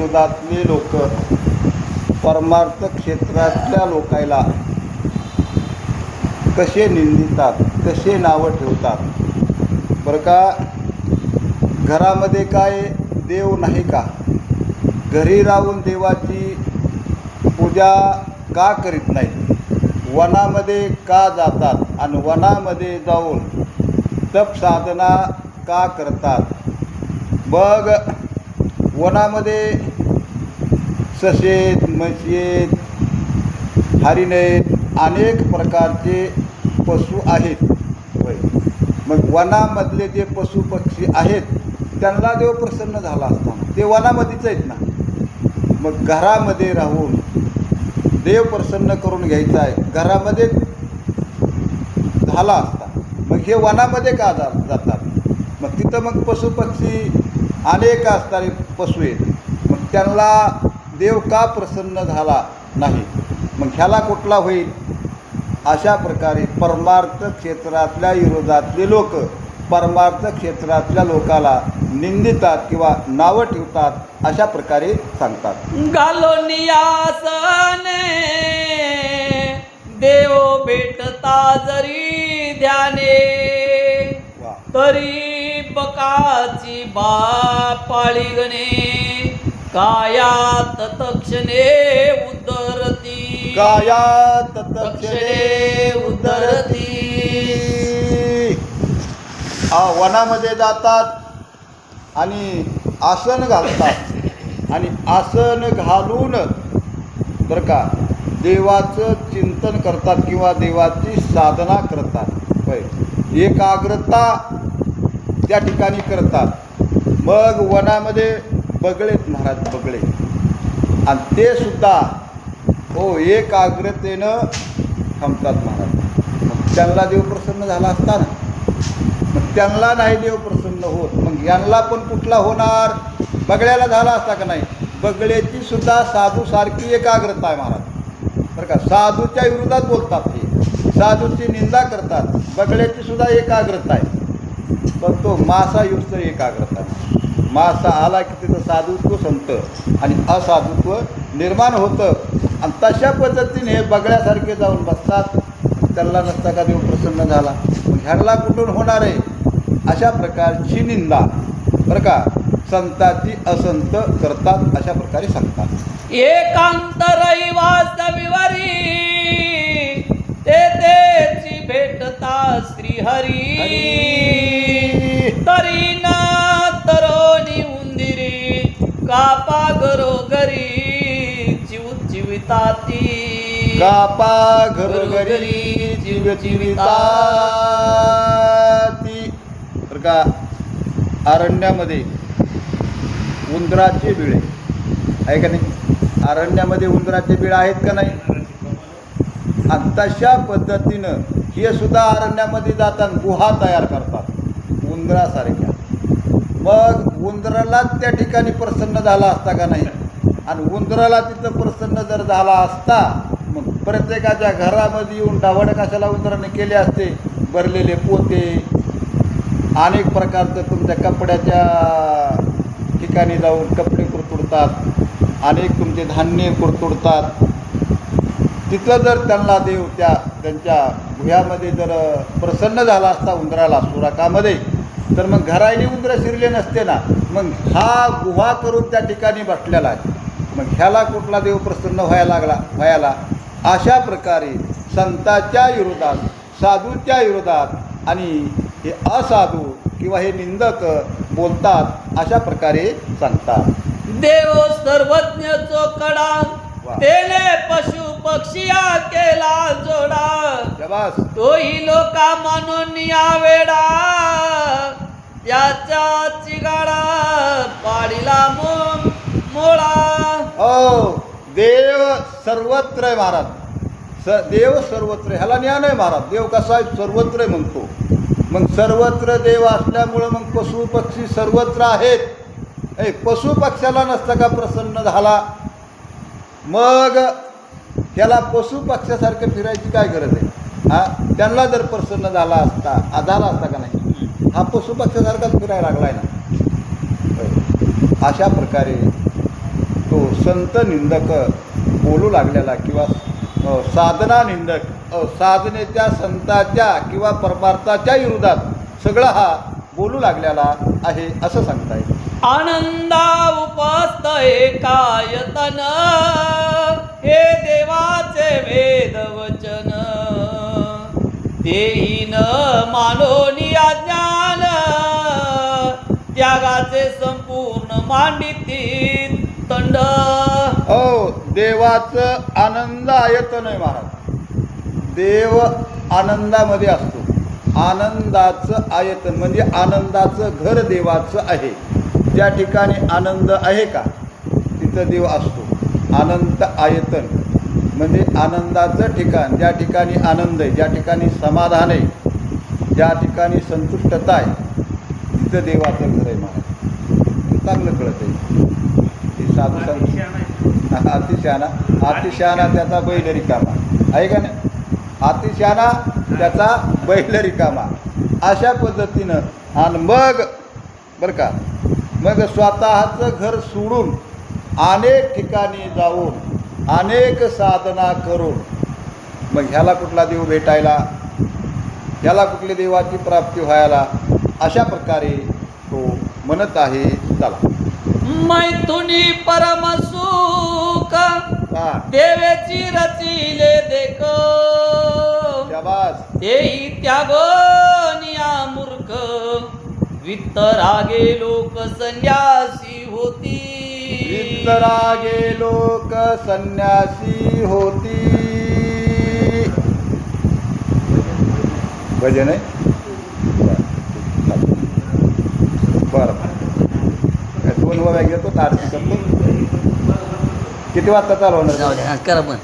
विरोधातले लोक परमार्थ क्षेत्रातल्या लोकायला कसे निंदितात, कसे नावं ठेवतात बरं का. घरामध्ये काय देव नाही का? घरी राहून देवाची पूजा का करीत नाही? वनामध्ये का जातात आणि वनामध्ये जाऊन तप साधना का करतात? मग वनामध्ये ससे, म्हशी, हरिणे, अनेक प्रकारचे पशु आहेत. मग वनामधले जे पशु पक्षी आहेत त्यांना देव प्रसन्न झाला असता, ते वनामध्येच आहेत ना. मग घरामध्ये राहून देव प्रसन्न करून घ्यायचा आहे, घरामध्ये झाला असता, मग हे वनामध्ये का जातात? मग तिथं मग पशुपक्षी अनेक असणारे पशु आहेत, मग त्यांना देव का प्रसन्न झाला नाही? मग ह्याला कुठला होईल? अशा प्रकारे परमार्थ क्षेत्रातल्या विरोधातले लोक परमार्थ क्षेत्रातल्या लोकाला निंदितात किंवा नावं ठेवतात, अशा प्रकारे सांगतात. घालोनियासने देव भेटता जरी ध्याने, तरी बकाची बापाळी गणे, कायात तक्षणे उद्धरती, कायात तक्षणे उद्धरती. वनामध्ये जातात आणि आसन घालतात आणि आसन घालून बरं का देवाचं चिंतन करतात किंवा देवाची साधना करतात. एकाग्रता त्या ठिकाणी करतात. मग वनामध्ये बगळेत महाराज, बगळे, आणि ते सुद्धा एकाग्रतेनं थांबतात महाराज. मग त्यांना देव प्रसन्न झाला असता ना. मग त्यांना नाही देव प्रसन्न होत, मग यांना पण कुठला होणार? बगळ्याला झाला असता का नाही? बगळ्याची सुद्धा साधूसारखी एकाग्रता आहे महाराज बरं का. साधूच्या विरोधात बोलतात, ते साधूची निंदा करतात. बगळ्याची सुद्धा एकाग्रता आहे, पण तो मासा युक्त एकाग्रता आहे. मासा आला की तिथं साधुत्व संपतं आणि असाधुत्व निर्माण होतं. आणि तशा पद्धतीने हे बगळ्यासारखे जाऊन बसतात. त्यांना नसता का देव प्रसन्न झाला? मग ह्याला कुठून होणार आहे? अशा प्रकारची निंदा बरं का संतांची असंत करतात, अशा प्रकारे सांगतात. एकांत रहिवास विवारी, तेथेची भेटता श्रीहरी, तरी न तरोनी उंदिरी, कापा घरोघरी जीविताती, कापा घरोघरी जीविताती. बरं का अरण्यामध्ये उंदराचे बिळे आहे का नाही? अरण्यामध्ये उंदराचे बिळ आहेत का नाही? आणि तशा पद्धतीनं हे सुद्धा अरण्यामध्ये जातात, गुहा तयार करतात उंदरासारख्या. मग उंदरालाच त्या ठिकाणी प्रसन्न झाला असता का नाही? आणि उंदराला तिथं प्रसन्न जर झाला असता, मग प्रत्येकाच्या घरामध्ये येऊन डावड कशाला उंदराने केले असते? भरलेले पोते, अनेक प्रकारचं तुमच्या कपड्याच्या ठिकाणी जाऊन कपडे कुरतुडतात, अनेक तुमचे धान्य कुरतुडतात. तिथं जर त्यांना देव त्यांच्या गुह्यामध्ये जर प्रसन्न झाला असता उंदराला सुराकामध्ये, तर मग घराने उंदरं शिरले नसते ना. मग हा गुहा करून त्या ठिकाणी बसलेला आहे, मग ह्याला कुठला देव प्रसन्न व्हायला? अशा प्रकारे संतांच्या विरोधात, साधूच्या विरोधात आणि हे असाधू किंवा हे निंदक बोलतात, अशा प्रकारे सांगतात. देव सर्वज्ञ चोकडा, तेने पशु पक्षिया केला जोडा, तोही लोका म्हणून या वेडा, त्याच्या चिगाडा पाडीला मोळा. देव सर्वत्र आहे महाराज. देव सर्वत्र, ह्याला ज्ञान आहे महाराज. देव कसा आहे? सर्वत्र म्हणतो. मग सर्वत्र देव असल्यामुळं मग पशु पक्षी सर्वत्र आहेत. पशु पक्ष्याला नसतं का प्रसन्न झाला? मग त्याला पशु पक्ष्यासारखं फिरायची काय गरज आहे? त्यांना जर प्रसन्न झाला असता का नाही? हा पशु पक्ष्यासारखाच फिरायला लागलाय ना. अशा प्रकारे तो संत निंदक बोलू लागलेला किंवा साधना निंदक साधनेच्या संताच्या किंवा परमार्थाच्या विरोधात सगळा हा बोलू लागलेला आहे असं सांगता येईल. आनंदा उपस्थ एकायतन हे देवाचे वेद वचन तेही न मानोनी अज्ञान त्यागाचे संपूर्ण मांडिती तंड. हो, देवाचं आनंद आयतन आहे महाराज. देव आनंदामध्ये असतो. आनंदाचं आयतन म्हणजे आनंदाचं घर देवाचं आहे. ज्या ठिकाणी आनंद आहे का तिथं देव असतो. अनंत आयतन म्हणजे आनंदाचं ठिकाण. ज्या ठिकाणी आनंद आहे, ज्या ठिकाणी समाधान आहे, ज्या ठिकाणी संतुष्टता आहे तिथं देवाचं घर आहे महाराज. चांगलं कळत आहे. हे साधू संत अतिशहाणा त्याचा बैल रिकामा आहे का नाही. अतिशहाणा त्याचा बैल रिकामा अशा पद्धतीनं. आणि मग बरं का, मग स्वतःचं घर सोडून अनेक ठिकाणी जाऊन अनेक साधना करून मग ह्याला कुठला देव भेटायला, ह्याला कुठली देवाची प्राप्ती व्हायला, अशा प्रकारे तो म्हणत आहे. चला, मैथुनी परम सुख देवेची रचिले देख शाबास. तेही त्यागनिया मूर्ख वित्तरागे लोक संन्यासी होती. वितरागे लोक संन्यासी होती. भजन आहे. बरं, 2 वव्या घेतो. आरती करतो. किती वाजता चालू होणार? करा पण